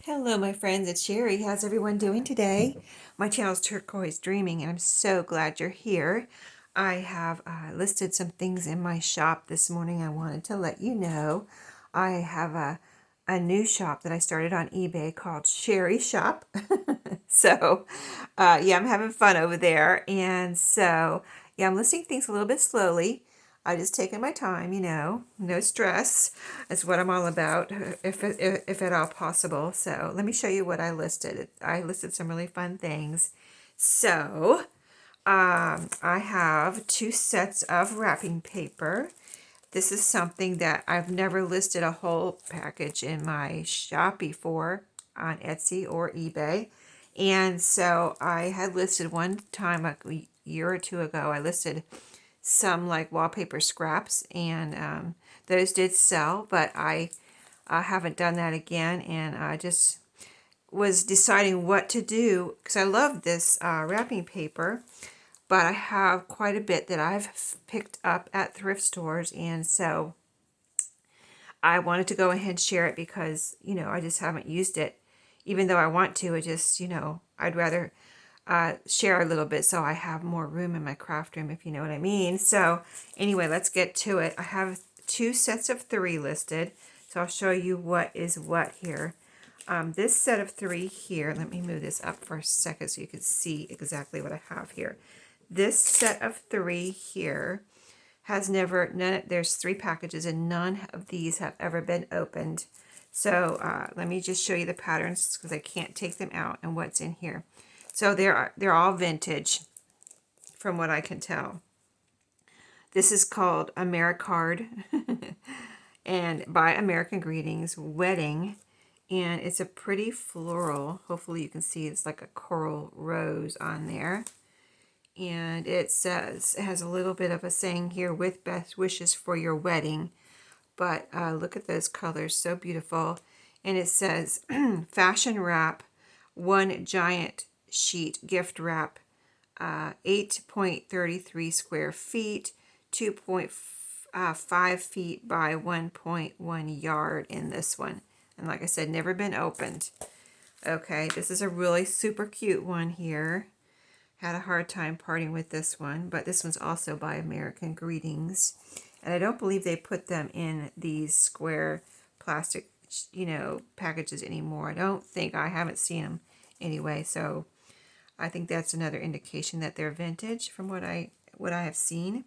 Hello, my friends. It's Sheree. How's everyone doing today? My channel is Turquoise Dreaming, and I'm so glad you're here. I have listed some things in my shop this morning. I wanted to let you know. I have a new shop that I started on eBay called Sheree Shop. Yeah, I'm having fun over there. Yeah, I'm listing things a little bit slowly. I just taking my time, no stress. That's what I'm all about, if at all possible. So let me show you what I listed. I listed some really fun things. I have 2 sets of wrapping paper. This is something that I've never listed a whole package in my shop before on Etsy or eBay. And so I had listed one time a year or two ago, I listed some like wallpaper scraps, and those did sell, but I haven't done that again, and I just was deciding what to do because I love this wrapping paper, but I have quite a bit that I've picked up at thrift stores, and so I wanted to go ahead and share it because, I just haven't used it. Even though I want to, it just, I'd rather share a little bit so I have more room in my craft room, if you know what I mean. So anyway, let's get to it. I have 2 sets of 3 listed. So I'll show you what is what here. This set of 3 here, let me move this up for a second so you can see exactly what I have here. This set of 3 here has there's 3 packages and none of these have ever been opened. So let me just show you the patterns because I can't take them out and what's in here. So they're all vintage from what I can tell. This is called AmeriCard and by American Greetings Wedding, and it's a pretty floral. Hopefully you can see it's like a coral rose on there. And it has a little bit of a saying here, with best wishes for your wedding. But look at those colors, so beautiful. And it says fashion wrap, 1 giant sheet gift wrap, 8.33 square feet, 2.5 feet by 1.1 yard in this one. And like I said, never been opened. Okay, this is a really super cute one here. Had a hard time parting with this one, but this one's also by American Greetings. And I don't believe they put them in these square plastic, packages anymore. I haven't seen them anyway, so I think that's another indication that they're vintage from what I have seen.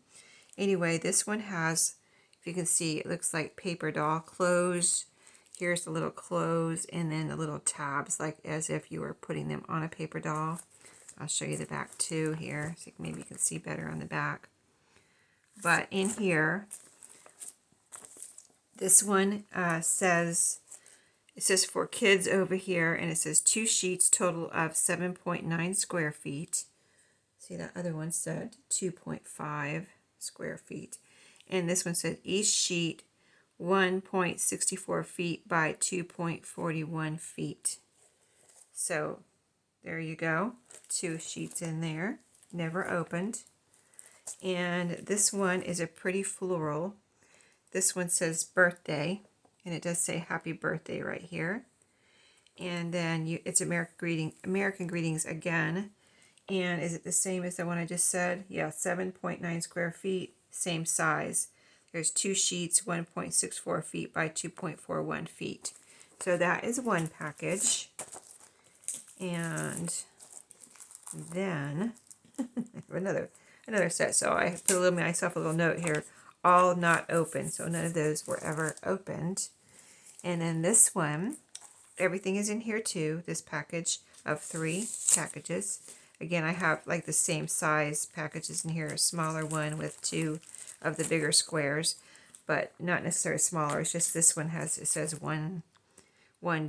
Anyway, this one has, if you can see, it looks like paper doll clothes. Here's the little clothes and then the little tabs, like as if you were putting them on a paper doll. I'll show you the back too here, so maybe you can see better on the back. But in here, this one it says for kids over here, and it says 2 sheets, total of 7.9 square feet. See, that other one said 2.5 square feet. And this one said each sheet 1.64 feet by 2.41 feet. So there you go. 2 sheets in there, never opened. And this one is a pretty floral. This one says birthday, and it does say happy birthday right here. And then it's American Greetings again. And is it the same as the one I just said? Yeah, 7.9 square feet, same size. There's 2 sheets, 1.64 feet by 2.41 feet. So that is one package. And then another set. So I put myself a little note here, all not open. So none of those were ever opened. And then this one, everything is in here too. This package of 3 packages. Again, I have like the same size packages in here, a smaller one with 2 of the bigger squares, but not necessarily smaller. It's just this one says one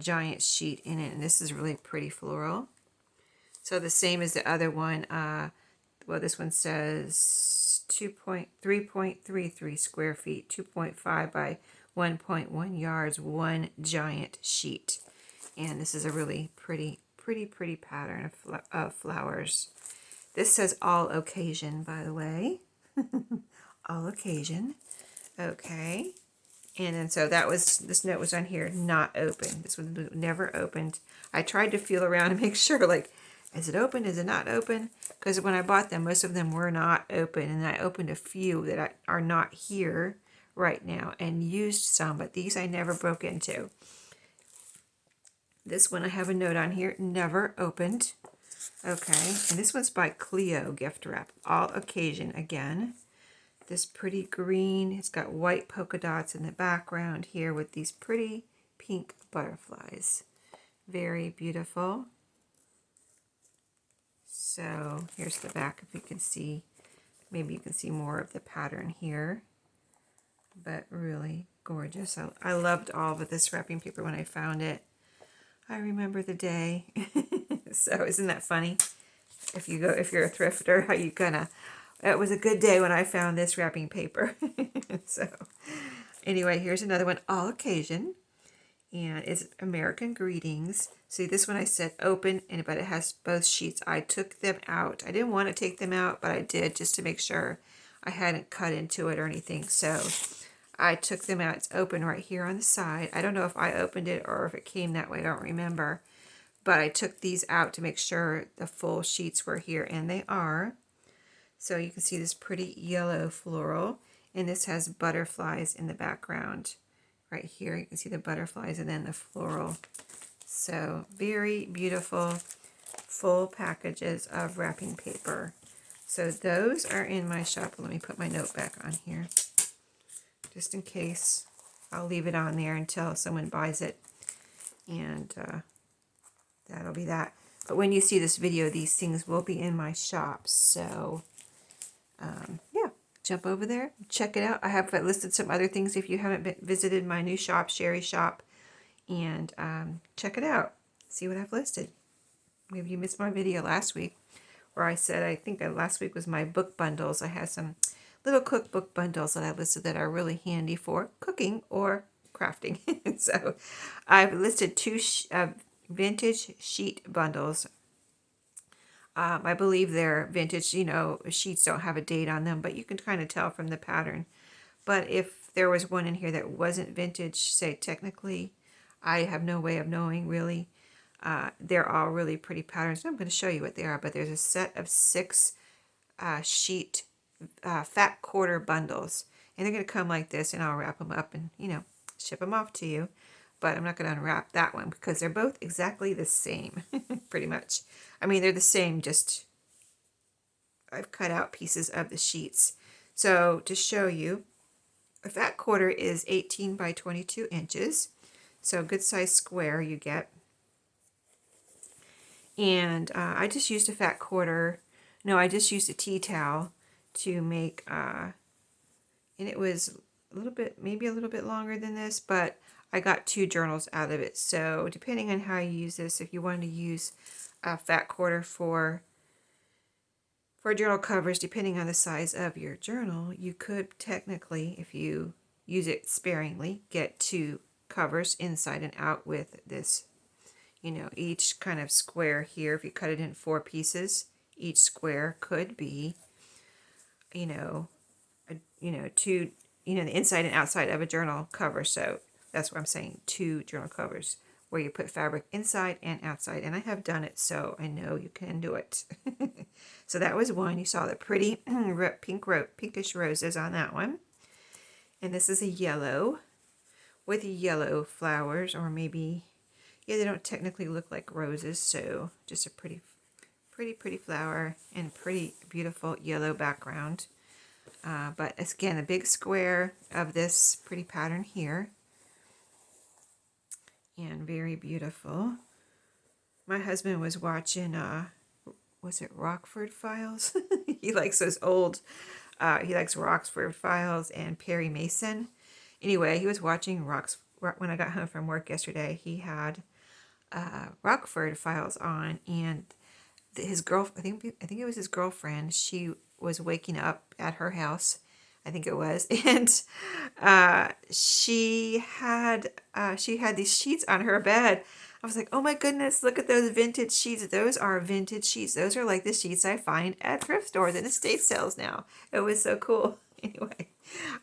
giant sheet in it, and this is really pretty floral. So the same as the other one. Well, this one says 3.33 square feet, 2.5 by 1.1 yards, 1 giant sheet. And this is a really pretty pattern of flowers. This says all occasion, by the way. All occasion. Okay. And then so this note was on here, not open. This was never opened. I tried to feel around and make sure, like, is it open? Is it not open? Because when I bought them, most of them were not open. And I opened a few that are not here right now and used some, but these I never broke into. This one I have a note on here, never opened. Okay, and this one's by Cleo Gift Wrap, all occasion again. This pretty green, it's got white polka dots in the background here with these pretty pink butterflies. Very beautiful. So here's the back if you can see, maybe you can see more of the pattern here. But really gorgeous. I loved all of this wrapping paper when I found it. I remember the day. So isn't that funny? If you're a thrifter, how you it was a good day when I found this wrapping paper. So anyway, here's another one, all occasion. And it's American Greetings. See, this one I said open, but it has both sheets. I took them out. I didn't want to take them out, but I did just to make sure I hadn't cut into it or anything. So I took them out. It's open right here on the side. I don't know if I opened it or if it came that way. I don't remember. But I took these out to make sure the full sheets were here, and they are. So you can see this pretty yellow floral, and this has butterflies in the background. Right here, you can see the butterflies and then the floral. So very beautiful, full packages of wrapping paper. So those are in my shop. Let me put my note back on here, just in case. I'll leave it on there until someone buys it, and that'll be that. But when you see this video, these things will be in my shop. So yeah, jump over there, check it out. I have listed some other things if you haven't visited my new shop, Sheree shop, and check it out. See what I've listed. Maybe you missed my video last week where I said, I think last week was my book bundles. I had some little cookbook bundles that I listed that are really handy for cooking or crafting. So I've listed two vintage sheet bundles. I believe they're vintage, sheets don't have a date on them, but you can kind of tell from the pattern. But if there was one in here that wasn't vintage, say technically, I have no way of knowing really. They're all really pretty patterns. I'm going to show you what they are, but there's a set of 6 sheet fat quarter bundles. And they're going to come like this, and I'll wrap them up and, ship them off to you. But I'm not going to unwrap that one because they're both exactly the same, pretty much. I mean, they're the same, just I've cut out pieces of the sheets. So to show you, a fat quarter is 18 by 22 inches. So good size square you get. And I just used a fat quarter. No, I just used a tea towel to make, and it was a little bit, maybe a little bit longer than this, but I got 2 journals out of it. So depending on how you use this, if you wanted to use a fat quarter for journal covers, depending on the size of your journal, you could technically, if you use it sparingly, get 2 covers inside and out with this. Each kind of square here, if you cut it in 4 pieces, each square could be, 2, the inside and outside of a journal cover. So that's what I'm saying, 2 journal covers where you put fabric inside and outside. And I have done it, so I know you can do it. So that was one. You saw the pretty pinkish roses on that one. And this is a yellow with yellow flowers, or maybe, yeah, they don't technically look like roses. So just a pretty flower and pretty beautiful yellow background. But again, a big square of this pretty pattern here. And very beautiful. My husband was watching, was it Rockford Files? He likes those old, he likes Rockford Files and Perry Mason. Anyway, he was watching when I got home from work yesterday. He had Rockford Files on, and his girl, I think it was his girlfriend, she was waking up at her house, I think it was, and she had these sheets on her bed. I was like, oh my goodness, look at those vintage sheets. Those are vintage sheets. Those are like the sheets I find at thrift stores and estate sales now. It was so cool. Anyway,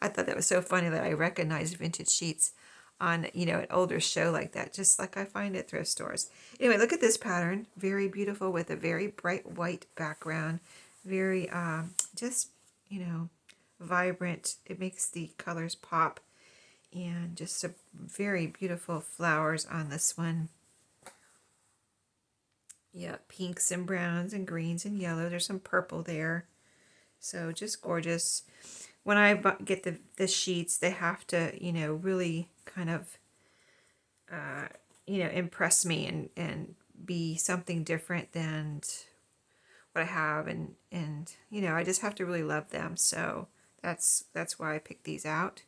I thought that was so funny that I recognized vintage sheets on, an older show like that, just like I find at thrift stores. Anyway, look at this pattern. Very beautiful with a very bright white background. Very, just, vibrant. It makes the colors pop. And just some very beautiful flowers on this one. Yeah, pinks and browns and greens and yellow. There's some purple there. So just gorgeous. When I get the sheets, they have to, really kind of, impress me and be something different than what I have. And I just have to really love them. So that's why I picked these out.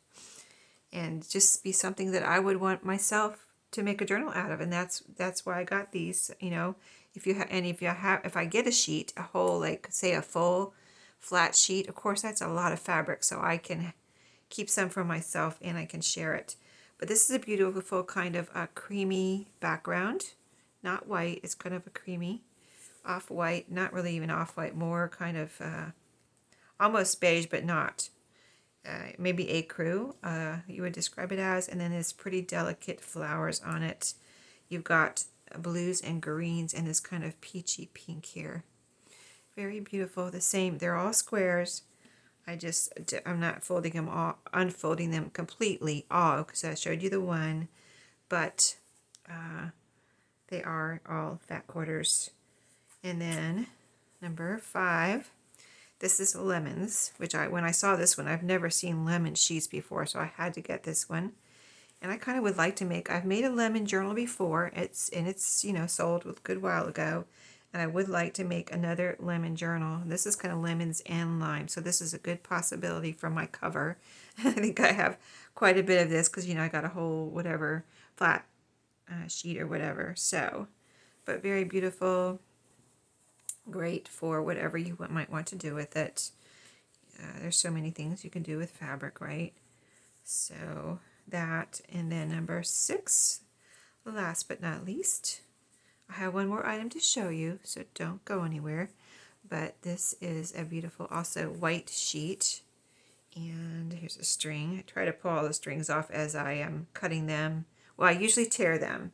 And just be something that I would want myself to make a journal out of. And that's why I got these, if I get a sheet, a whole, like say a full flat sheet, of course that's a lot of fabric, so I can keep some for myself and I can share it. But this is a beautiful kind of a creamy background, not white. It's kind of a creamy off-white, not really even off-white, more kind of almost beige, but not. Maybe ecru, you would describe it as, and then there's pretty delicate flowers on it. You've got blues and greens and this kind of peachy pink here. Very beautiful. The same, they're all squares. I'm not folding them all, unfolding them completely all, because I showed you the one, but they are all fat quarters. And then number 5. This is lemons, which when I saw this one, I've never seen lemon sheets before, so I had to get this one. And I kind of would like to I've made a lemon journal before. It's sold a good while ago. And I would like to make another lemon journal. This is kind of lemons and lime, so this is a good possibility for my cover. I think I have quite a bit of this because, I got a whole whatever flat sheet or whatever. So, but very beautiful. Great for whatever you might want to do with it. There's so many things you can do with fabric, right? So that, and then number 6, last but not least, I have one more item to show you, so don't go anywhere. But this is a beautiful, also white sheet. And here's a string. I try to pull all the strings off as I am cutting them. Well, I usually tear them.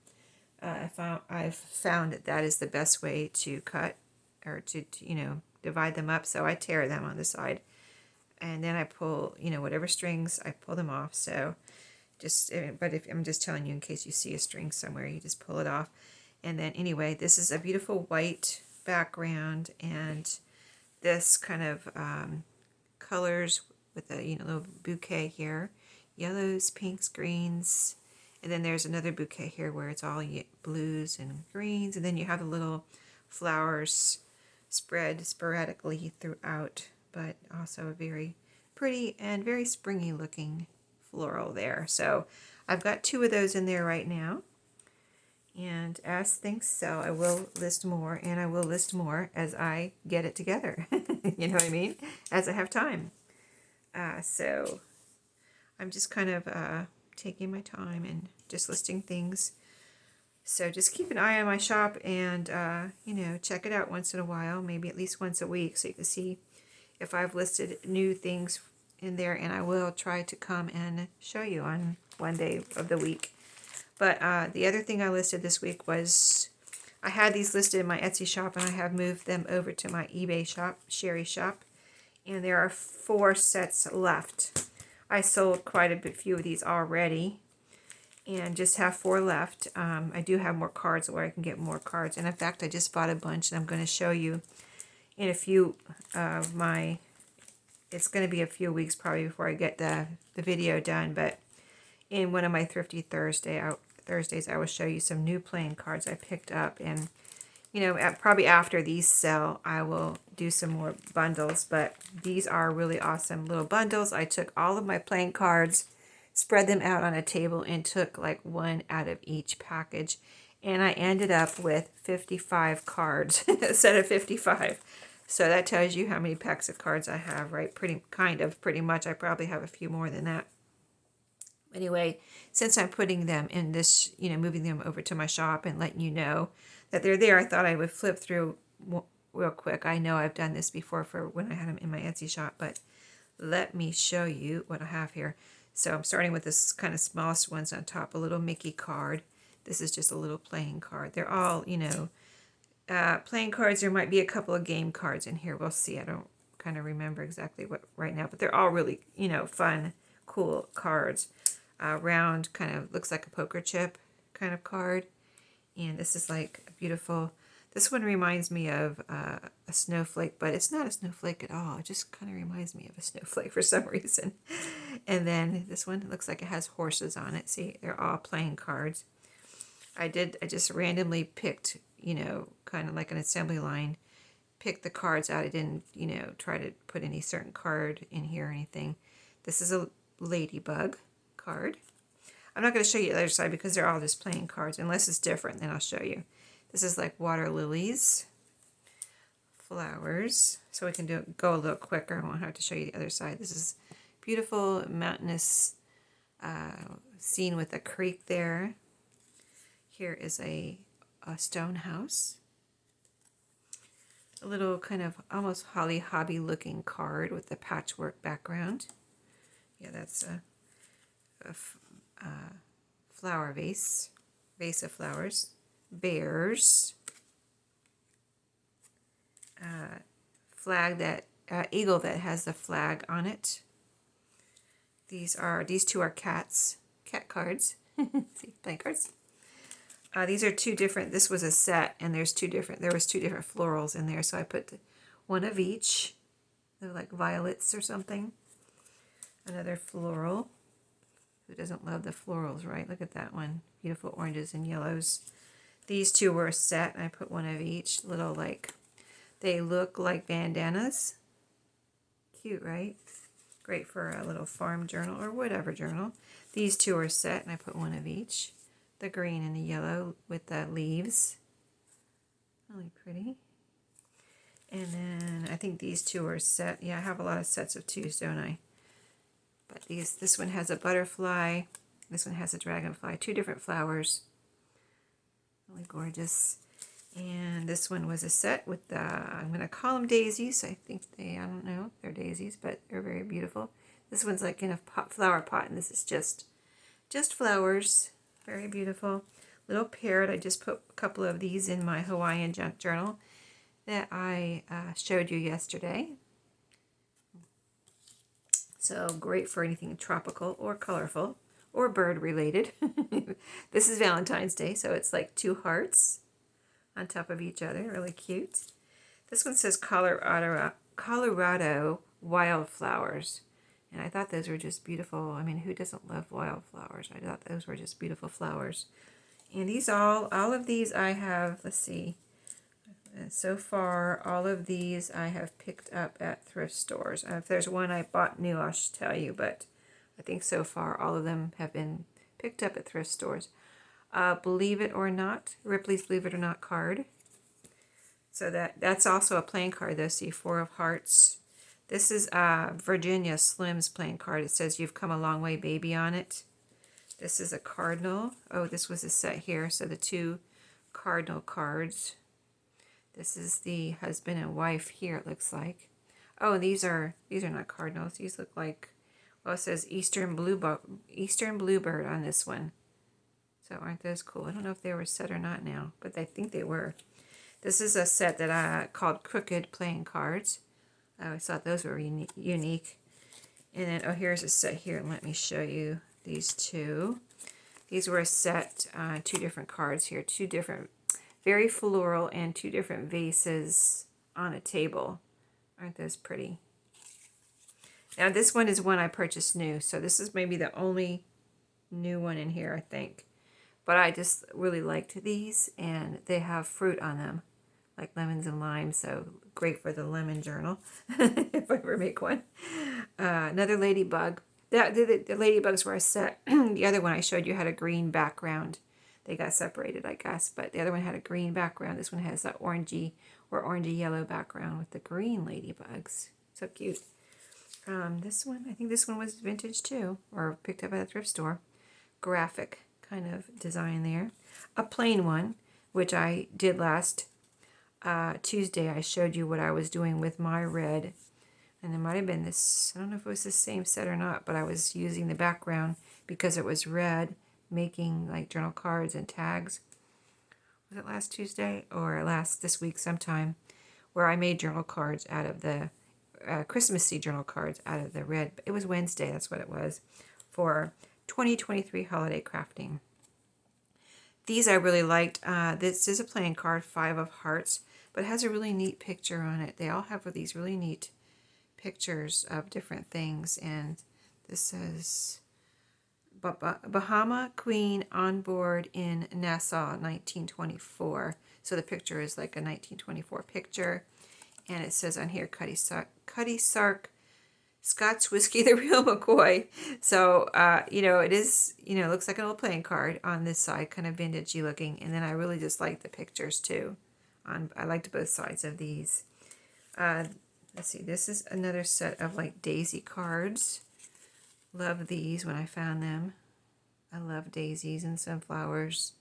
I've found that is the best way to cut or to divide them up. So I tear them on the side. And then I pull, whatever strings, I pull them off. So but if I'm just telling you in case you see a string somewhere, you just pull it off. And then anyway, this is a beautiful white background, and this kind of colors with a little bouquet here, yellows, pinks, greens, and then there's another bouquet here where it's all blues and greens, and then you have the little flowers spread sporadically throughout, but also a very pretty and very springy looking floral there. So I've got 2 of those in there right now. And as things sell, I will list more, and I will list more as I get it together. You know what I mean? As I have time. So I'm just kind of taking my time and just listing things. So just keep an eye on my shop and, check it out once in a while, maybe at least once a week, so you can see if I've listed new things in there, and I will try to come and show you on one day of the week. But the other thing I listed this week was, I had these listed in my Etsy shop, and I have moved them over to my eBay shop, Sheree shop, and there are 4 sets left. I sold quite a few of these already, and just have 4 left. I do have more cards where I can get more cards, and in fact, I just bought a bunch, and I'm going to show you in a few of my, it's going to be a few weeks probably before I get the video done, but in one of my Thrifty Thursdays, I will show you some new playing cards I picked up. And, probably after these sell, I will do some more bundles. But these are really awesome little bundles. I took all of my playing cards, spread them out on a table, and took like 1 out of each package. And I ended up with 55 cards, a set of 55. So that tells you how many packs of cards I have, right? Pretty much. I probably have a few more than that. Anyway, since I'm putting them in this, moving them over to my shop and letting you know that they're there, I thought I would flip through real quick. I know I've done this before for when I had them in my Etsy shop, but let me show you what I have here. So I'm starting with this kind of smallest ones on top, a little Mickey card. This is just a little playing card. They're all, you know, playing cards. There might be a couple of game cards in here. We'll see. I don't kind of remember exactly what right now, but they're all really, you know, fun, cool cards. Round kind of looks like a poker chip kind of card. And this is like a beautiful, this one reminds me of a snowflake, but it's not a snowflake at all. It just kind of reminds me of a snowflake for some reason. And then this one looks like it has horses on it. See, they're all playing cards. I just randomly picked, you know, kind of like an assembly line, picked the cards out. I didn't, you know, try to put any certain card in here or anything. This is a ladybug card. I'm not going to show you the other side because they're all just playing cards. Unless it's different, then I'll show you. This is like water lilies, flowers. So we can go a little quicker. I won't have to show you the other side. This is beautiful mountainous scene with a creek there. Here is a stone house. A little kind of almost Holly Hobby looking card with the patchwork background. Yeah, that's a flower vase of flowers, bears, flag that eagle that has the flag on it. These two are cat cards. See, playing cards. These are two different. This was a set, and there was two different florals in there, so I put one of each. They're like violets or something. Another floral. Who doesn't love the florals, right? Look at that one. Beautiful oranges and yellows. These two were a set, and I put one of each. Little, like, they look like bandanas. Cute, right? Great for a little farm journal or whatever journal. These two are set, and I put one of each. The green and the yellow with the leaves. Really pretty. And then I think these two are set. Yeah, I have a lot of sets of twos, don't I? But this one has a butterfly. This one has a dragonfly. Two different flowers. Really gorgeous. And this one was a set with the, I'm going to call them daisies. I think I don't know, they're daisies, but they're very beautiful. This one's like in a flower pot, and this is just flowers. Very beautiful. Little parrot. I just put a couple of these in my Hawaiian junk journal that I showed you yesterday. So great for anything tropical or colorful or bird related. This is Valentine's Day, so it's like two hearts on top of each other. Really cute. This one says Colorado wildflowers. And I thought those were just beautiful. I mean, who doesn't love wildflowers? I thought those were just beautiful flowers. And these all of these I have, let's see. So far, all of these I have picked up at thrift stores. If there's one I bought new, I'll tell you. But I think so far, all of them have been picked up at thrift stores. Believe It or Not, Ripley's Believe It or Not card. So that's also a playing card, though. See, Four of Hearts. This is Virginia Slim's playing card. It says, "You've come a long way, baby," on it. This is a cardinal. Oh, this was a set here. So the two cardinal cards. This is the husband and wife here, it looks like. Oh, these are not cardinals. These look like, well, it says Eastern Bluebird on this one. So aren't those cool? I don't know if they were set or not now, but I think they were. This is a set that I called Crooked Playing Cards. I always thought those were unique. And then, oh, here's a set here. Let me show you these two. These were a set, two different cards here. Two different, very floral, and two different vases on a table. Aren't those pretty? Now, this one is one I purchased new. So this is maybe the only new one in here, I think. But I just really liked these, and they have fruit on them, like lemons and limes, so great for the lemon journal, if I ever make one. Another ladybug. The ladybugs were a set. The other one I showed you had a green background. They got separated, I guess, but the other one had a green background. This one has that orangey or orangey yellow background with the green ladybugs. So cute. This one, I think this one was vintage too, or picked up at a thrift store. Graphic kind of design there. A plain one, which I did last Tuesday. I showed you what I was doing with my red. And it might have been this, I don't know if it was the same set or not, but I was using the background because it was red, making like journal cards and tags. Was it last Tuesday or this week sometime, where I made journal cards out of the Christmassy journal cards out of the red. It was Wednesday, that's what it was, for 2023 holiday crafting. These I really liked. This is a playing card, 5 of hearts, but it has a really neat picture on it. They all have these really neat pictures of different things, and this says Bahama Queen on board in Nassau, 1924. So the picture is like a 1924 picture, and it says on here Cuddy Sark, Scotch whiskey, the real McCoy. So, it is, it looks like an old playing card on this side, kind of vintagey looking. And then I really just like the pictures too. I liked both sides of these. Let's see, this is another set of like daisy cards. Love these when I found them. I love daisies and sunflowers.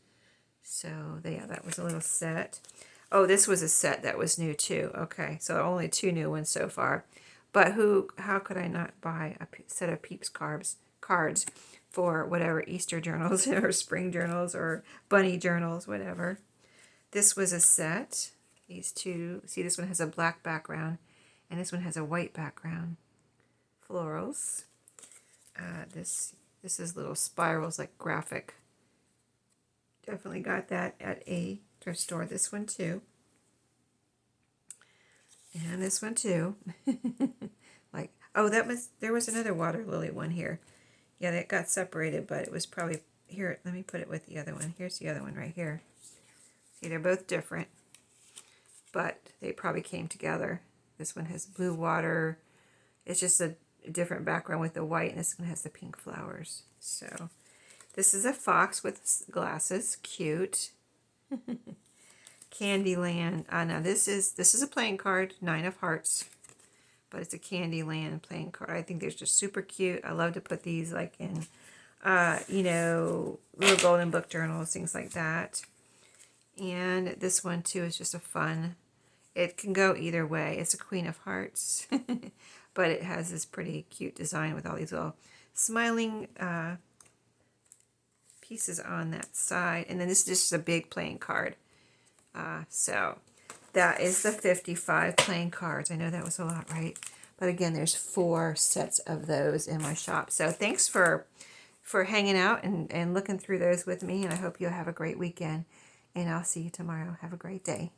So, yeah, that was a little set. Oh, this was a set that was new too. Okay, so only 2 new ones so far. But how could I not buy a set of Peeps cards for whatever Easter journals or spring journals or bunny journals, whatever. This was a set. These two, see, this one has a black background and this one has a white background. Florals. This is little spirals, like graphic. Definitely got that at a thrift store. This one too. And this one too. Like, oh, there was another water lily one here. Yeah, that got separated, but it was probably, here, let me put it with the other one. Here's the other one right here. See, they're both different, but they probably came together. This one has blue water. It's just a different background with the white, and this one has the pink flowers. So, this is a fox with glasses. Cute. Candyland. Now this is a playing card, 9 of hearts, but it's a Candyland playing card. I think they're just super cute. I love to put these like in, little golden book journals, things like that. And this one too is just a fun. It can go either way. It's a Queen of Hearts, but it has this pretty cute design with all these little smiling pieces on that side. And then this is just a big playing card. So that is the 55 playing cards. I know that was a lot, right? But again, there's 4 sets of those in my shop. So thanks for hanging out and looking through those with me. And I hope you'll have a great weekend. And I'll see you tomorrow. Have a great day.